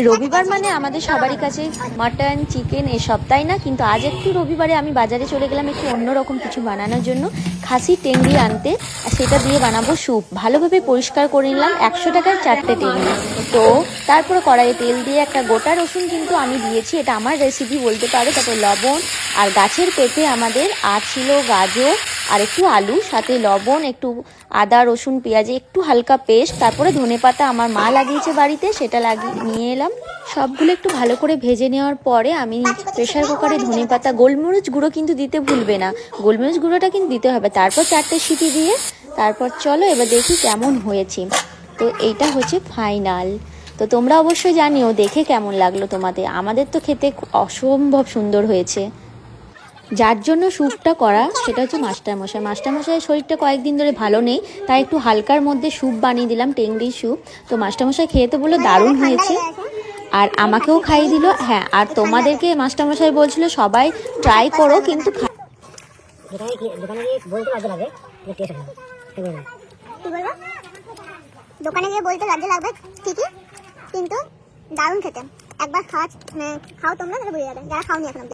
রবিবার মানে আমাদের সবারই কাছে মাটন চিকেন এসব, তাই না? কিন্তু আজ একটু রবিবারে আমি বাজারে চলে গেলাম একটু অন্যরকম কিছু বানানোর জন্য, খাসি টেংরি আনতে। আর সেটা দিয়ে বানাবো স্যুপ। ভালোভাবে পরিষ্কার করে নিলাম, 100 টাকায় 4টে টেংরি। তো তারপরে কড়াইয়ে তেল দিয়ে একটা গোটা রসুন কিন্তু আমি দিয়েছি, এটা আমার রেসিপি বলতে পারো। তারপর লবণ আর গাছের পেঁপে আমাদের আর ছিল, গাজর আর একটু আলু, সাথে লবণ, একটু আদা রসুন পেঁয়াজে একটু হালকা পেস্ট, তারপরে ধনেপাতা আমার মা লাগিয়েছে বাড়িতে, সেটা নিয়ে এলাম। সবগুলো একটু ভালো করে ভেজে নেওয়ার পরে আমি প্রেশার কুকারে ধনেপাতা, গোলমরিচ গুঁড়ো কিন্তু দিতে ভুলবে না, গোলমরিচ গুঁড়োটা কিন্তু দিতে হবে। তারপর 4টে সিটি দিয়ে তারপর চলো এবার দেখি কেমন হয়েছে। তো এইটা হচ্ছে ফাইনাল। তো তোমরা অবশ্যই জানিও দেখে কেমন লাগলো তোমাদের। আমাদের তো খেতে অসম্ভব সুন্দর হয়েছে। যার জন্য স্যুপটা করা সেটা হচ্ছে মাস্টারমশাইয়ের শরীরটা কয়েকদিন ধরে ভালো নেই, তাই একটু হালকার মধ্যে স্যুপ বানিয়ে দিলাম, টেংরি স্যুপ। তো মাস্টারমশাই খেয়ে তো বললো দারুণ হয়েছে, আর আমাকেও খাইয়ে দিল। হ্যাঁ, আর তোমাদেরকে মাস্টারমশাই বলছিল সবাই ট্রাই করো, কিন্তু দোকানে গিয়ে বলতে লজ্জা লাগবে ঠিকই, কিন্তু দারুণ খেতে। একবার খাও তোমরা, তাহলে বুঝে যাবে যারা খাওনি এখন।